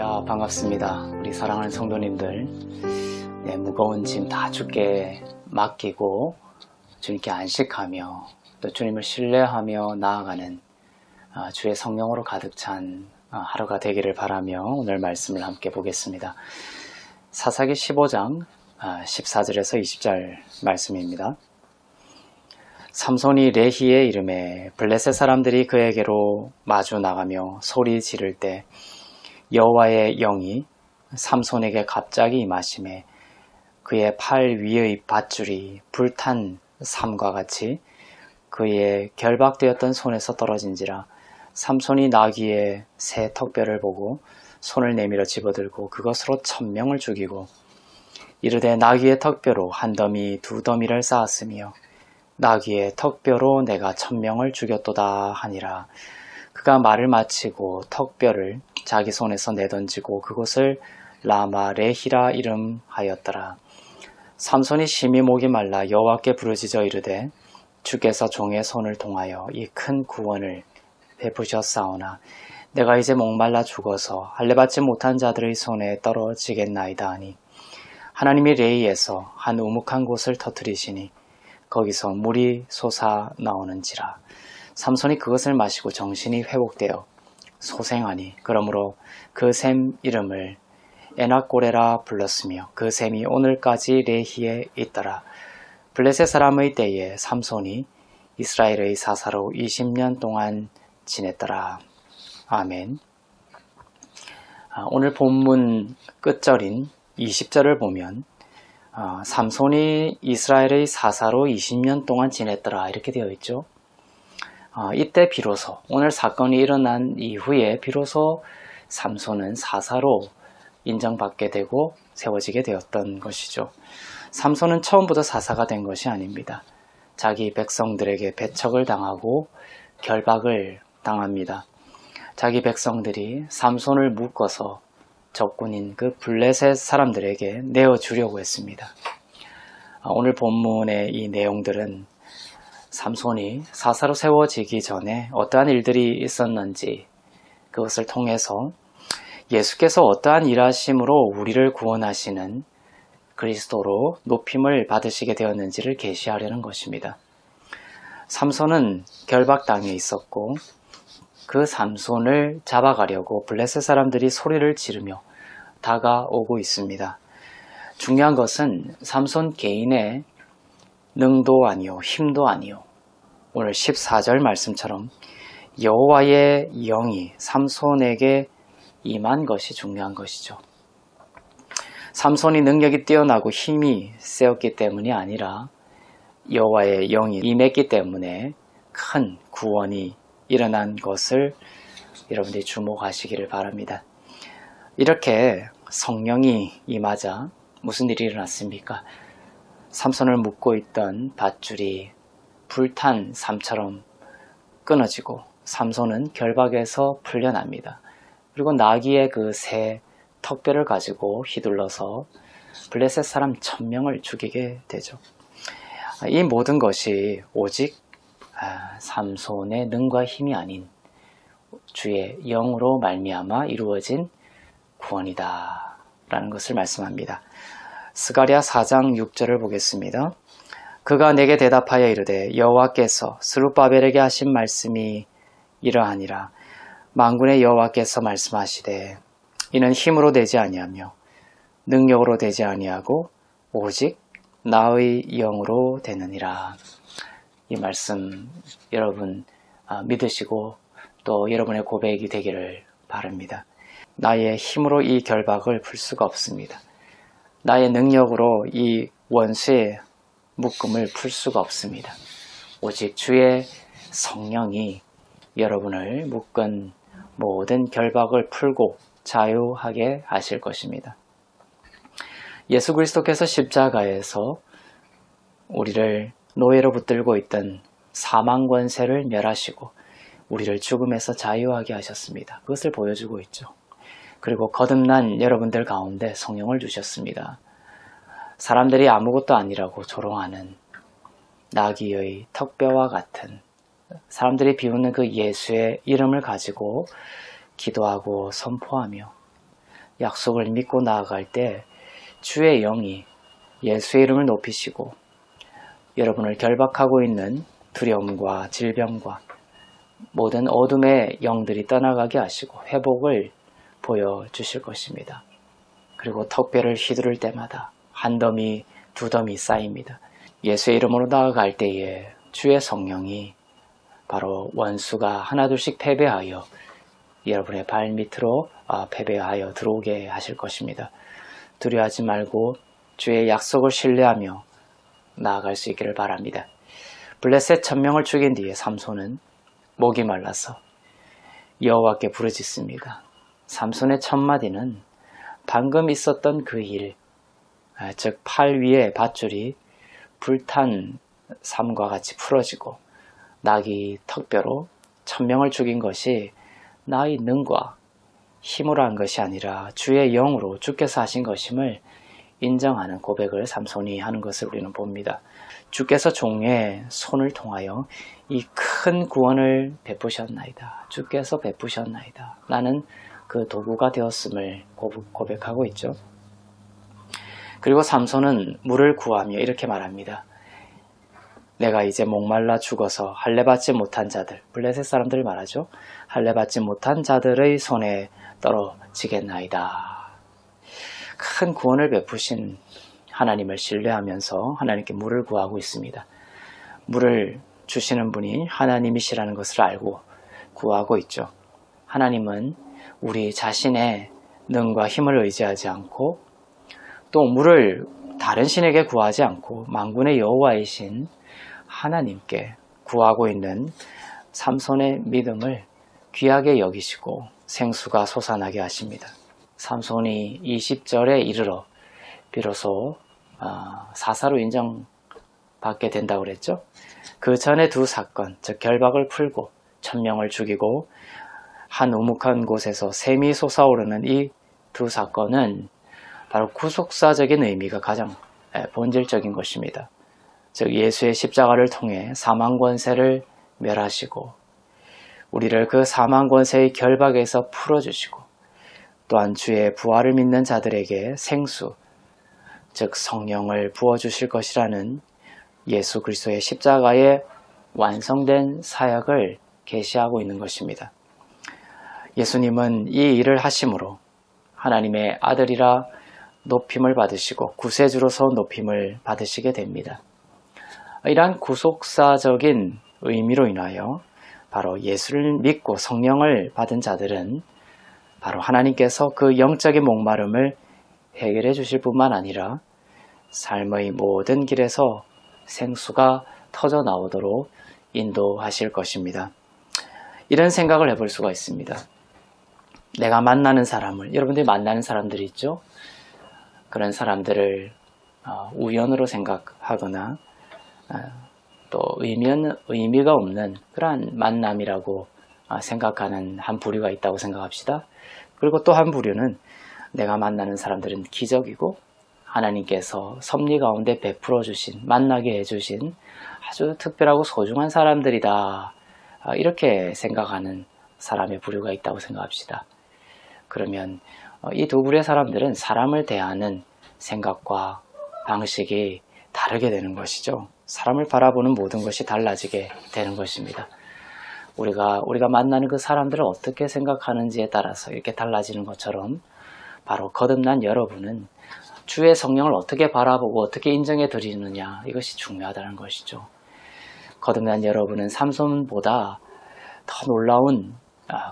할렐루야, 반갑습니다. 우리 사랑하는 성도님들, 무거운 짐 다 주께 맡기고 주님께 안식하며 또 주님을 신뢰하며 나아가는 주의 성령으로 가득 찬 하루가 되기를 바라며 오늘 말씀을 함께 보겠습니다. 사사기 15장 14절에서 20절 말씀입니다. 삼손이 레히의 이름에 블레셋 사람들이 그에게로 마주 나가며 소리 지를 때 여호와의 영이 삼손에게 갑자기 임하심에 그의 팔 위의 밧줄이 불탄 삼과 같이 그의 결박되었던 손에서 떨어진지라. 삼손이 나귀의 새 턱뼈를 보고 손을 내밀어 집어들고 그것으로 1000명을 죽이고 이르되 나귀의 턱뼈로 한 더미 두 더미를 쌓았으며 나귀의 턱뼈로 내가 1000명을 죽였도다 하니라. 그가 말을 마치고 턱뼈를 자기 손에서 내던지고 그곳을 라마 레히라 이름하였더라. 삼손이 심히 목이 말라 여호와께 부르짖어 이르되 주께서 종의 손을 통하여 이 큰 구원을 베푸셨사오나 내가 이제 목말라 죽어서 할례받지 못한 자들의 손에 떨어지겠나이다 하니 하나님이 레히에서 한 우묵한 곳을 터뜨리시니 거기서 물이 솟아 나오는지라. 삼손이 그것을 마시고 정신이 회복되어 소생하니 그러므로 그 샘 이름을 에낙고레라 불렀으며 그 샘이 오늘까지 레히에 있더라. 블레셋 사람의 때에 삼손이 이스라엘의 사사로 20년 동안 지냈더라. 아멘. 오늘 본문 끝절인 20절을 보면 삼손이 이스라엘의 사사로 20년 동안 지냈더라 이렇게 되어 있죠. 이때 비로소 오늘 사건이 일어난 이후에 비로소 삼손은 사사로 인정받게 되고 세워지게 되었던 것이죠. 삼손은 처음부터 사사가 된 것이 아닙니다. 자기 백성들에게 배척을 당하고 결박을 당합니다. 자기 백성들이 삼손을 묶어서 적군인 그 블레셋 사람들에게 내어주려고 했습니다. 오늘 본문의 이 내용들은 삼손이 사사로 세워지기 전에 어떠한 일들이 있었는지 그것을 통해서 예수께서 어떠한 일하심으로 우리를 구원하시는 그리스도로 높임을 받으시게 되었는지를 계시하려는 것입니다. 삼손은 결박당해 있었고 그 삼손을 잡아가려고 블레셋 사람들이 소리를 지르며 다가오고 있습니다. 중요한 것은 삼손 개인의 능도 아니요 힘도 아니요 오늘 14절 말씀처럼 여호와의 영이 삼손에게 임한 것이 중요한 것이죠. 삼손이 능력이 뛰어나고 힘이 세었기 때문이 아니라 여호와의 영이 임했기 때문에 큰 구원이 일어난 것을 여러분들이 주목하시기를 바랍니다. 이렇게 성령이 임하자 무슨 일이 일어났습니까? 삼손을 묶고 있던 밧줄이 불탄 삼처럼 끊어지고 삼손은 결박에서 풀려납니다. 그리고 나귀의 그 새 턱뼈를 가지고 휘둘러서 블레셋 사람 1000명을 죽이게 되죠. 이 모든 것이 오직 삼손의 능과 힘이 아닌 주의 영으로 말미암아 이루어진 구원이다 라는 것을 말씀합니다. 스가랴 4장 6절을 보겠습니다. 그가 내게 대답하여 이르되 여호와께서 스룹바벨에게 하신 말씀이 이러하니라. 만군의 여호와께서 말씀하시되 이는 힘으로 되지 아니하며 능력으로 되지 아니하고 오직 나의 영으로 되느니라. 이 말씀 여러분 믿으시고 또 여러분의 고백이 되기를 바랍니다. 나의 힘으로 이 결박을 풀 수가 없습니다. 나의 능력으로 이 원수의 묶음을 풀 수가 없습니다. 오직 주의 성령이 여러분을 묶은 모든 결박을 풀고 자유하게 하실 것입니다. 예수 그리스도께서 십자가에서 우리를 노예로 붙들고 있던 사망 권세를 멸하시고 우리를 죽음에서 자유하게 하셨습니다. 그것을 보여주고 있죠. 그리고 거듭난 여러분들 가운데 성령을 주셨습니다. 사람들이 아무것도 아니라고 조롱하는 나귀의 턱뼈와 같은 사람들이 비웃는 그 예수의 이름을 가지고 기도하고 선포하며 약속을 믿고 나아갈 때 주의 영이 예수의 이름을 높이시고 여러분을 결박하고 있는 두려움과 질병과 모든 어둠의 영들이 떠나가게 하시고 회복을 보여주실 것입니다. 그리고 턱뼈를 휘두를 때마다 한 더미 두 더미 쌓입니다. 예수의 이름으로 나아갈 때에 주의 성령이 바로 원수가 하나둘씩 패배하여 여러분의 발밑으로 패배하여 들어오게 하실 것입니다. 두려워하지 말고 주의 약속을 신뢰하며 나아갈 수 있기를 바랍니다. 블레셋 1000명을 죽인 뒤에 삼손은 목이 말라서 여호와께 부르짖습니다. 삼손의 첫마디는 방금 있었던 그 일, 즉 팔 위에 밧줄이 불탄 삶과 같이 풀어지고 나귀 턱뼈로 1000명을 죽인 것이 나의 능과 힘으로 한 것이 아니라 주의 영으로 주께서 하신 것임을 인정하는 고백을 삼손이 하는 것을 우리는 봅니다. 주께서 종의 손을 통하여 이 큰 구원을 베푸셨나이다. 주께서 베푸셨나이다. 나는 그 도구가 되었음을 고백하고 있죠. 그리고 삼손은 물을 구하며 이렇게 말합니다. 내가 이제 목말라 죽어서 할례받지 못한 자들, 블레셋 사람들 말하죠. 할례받지 못한 자들의 손에 떨어지겠나이다. 큰 구원을 베푸신 하나님을 신뢰하면서 하나님께 물을 구하고 있습니다. 물을 주시는 분이 하나님이시라는 것을 알고 구하고 있죠. 하나님은 우리 자신의 능과 힘을 의지하지 않고 또 물을 다른 신에게 구하지 않고 만군의 여호와이신 하나님께 구하고 있는 삼손의 믿음을 귀하게 여기시고 생수가 솟아나게 하십니다. 삼손이 20절에 이르러 비로소 사사로 인정받게 된다고 그랬죠. 그 전에 두 사건, 즉 결박을 풀고 1000명을 죽이고 한 우묵한 곳에서 샘이 솟아오르는 이 두 사건은 바로 구속사적인 의미가 가장 본질적인 것입니다. 즉 예수의 십자가를 통해 사망 권세를 멸하시고 우리를 그 사망 권세의 결박에서 풀어주시고 또한 주의 부활을 믿는 자들에게 생수, 즉 성령을 부어주실 것이라는 예수 그리스도의 십자가의 완성된 사역을 계시하고 있는 것입니다. 예수님은 이 일을 하심으로 하나님의 아들이라 높임을 받으시고 구세주로서 높임을 받으시게 됩니다. 이러한 구속사적인 의미로 인하여 바로 예수를 믿고 성령을 받은 자들은 바로 하나님께서 그 영적인 목마름을 해결해 주실 뿐만 아니라 삶의 모든 길에서 생수가 터져 나오도록 인도하실 것입니다. 이런 생각을 해볼 수가 있습니다. 내가 만나는 사람을, 여러분들이 만나는 사람들이 있죠? 그런 사람들을 우연으로 생각하거나 또 의미가 없는 그러한 만남이라고 생각하는 한 부류가 있다고 생각합시다. 그리고 또 한 부류는 내가 만나는 사람들은 기적이고 하나님께서 섭리 가운데 베풀어 주신, 만나게 해주신 아주 특별하고 소중한 사람들이다. 이렇게 생각하는 사람의 부류가 있다고 생각합시다. 그러면 이 두 부류의 사람들은 사람을 대하는 생각과 방식이 다르게 되는 것이죠. 사람을 바라보는 모든 것이 달라지게 되는 것입니다. 우리가 만나는 그 사람들을 어떻게 생각하는지에 따라서 이렇게 달라지는 것처럼 바로 거듭난 여러분은 주의 성령을 어떻게 바라보고 어떻게 인정해 드리느냐, 이것이 중요하다는 것이죠. 거듭난 여러분은 삼손보다 더 놀라운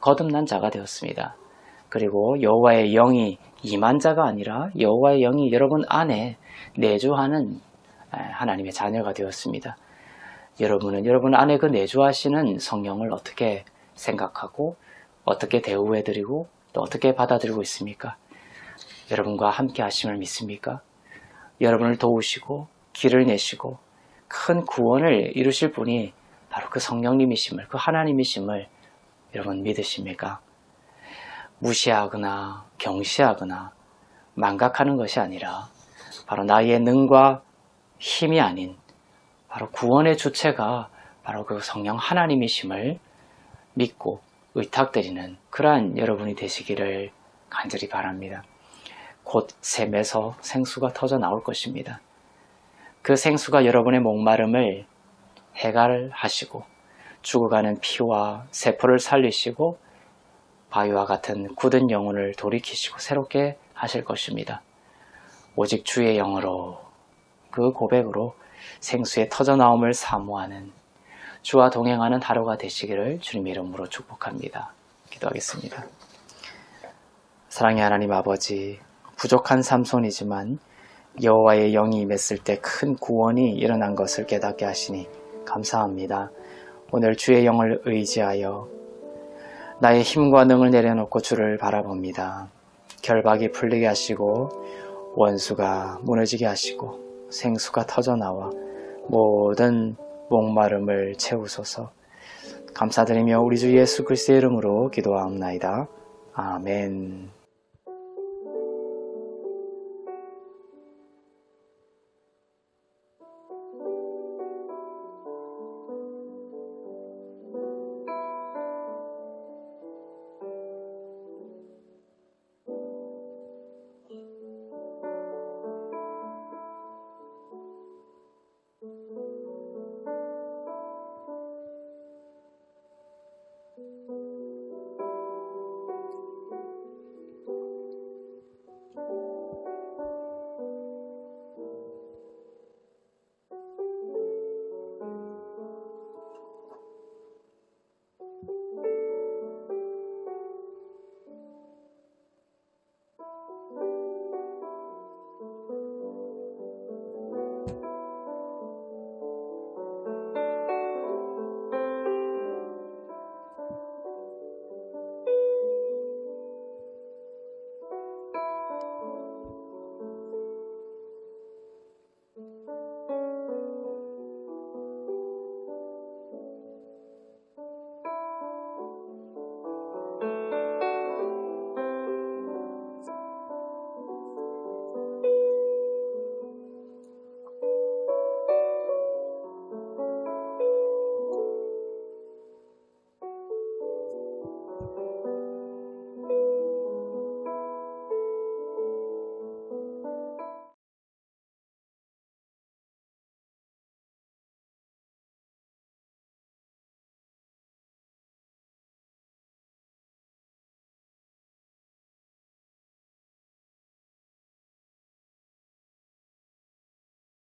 거듭난 자가 되었습니다. 그리고 여호와의 영이 임한 자가 아니라 여호와의 영이 여러분 안에 내주하는 하나님의 자녀가 되었습니다. 여러분은 여러분 안에 그 내주하시는 성령을 어떻게 생각하고 어떻게 대우해드리고 또 어떻게 받아들이고 있습니까? 여러분과 함께 하심을 믿습니까? 여러분을 도우시고 길을 내시고 큰 구원을 이루실 분이 바로 그 성령님이심을, 그 하나님이심을 여러분 믿으십니까? 무시하거나 경시하거나 망각하는 것이 아니라 바로 나의 능과 힘이 아닌 바로 구원의 주체가 바로 그 성령 하나님이심을 믿고 의탁드리는 그러한 여러분이 되시기를 간절히 바랍니다. 곧 샘에서 생수가 터져 나올 것입니다. 그 생수가 여러분의 목마름을 해갈하시고 죽어가는 피와 세포를 살리시고 바위와 같은 굳은 영혼을 돌이키시고 새롭게 하실 것입니다. 오직 주의 영으로 그 고백으로 생수의 터져나옴을 사모하는 주와 동행하는 하루가 되시기를 주님의 이름으로 축복합니다. 기도하겠습니다. 사랑의 하나님 아버지, 부족한 삼손이지만 여호와의 영이 임했을 때 큰 구원이 일어난 것을 깨닫게 하시니 감사합니다. 오늘 주의 영을 의지하여 나의 힘과 능을 내려놓고 주를 바라봅니다. 결박이 풀리게 하시고 원수가 무너지게 하시고 생수가 터져나와 모든 목마름을 채우소서. 감사드리며 우리 주 예수 그리스도의 이름으로 기도하옵나이다. 아멘.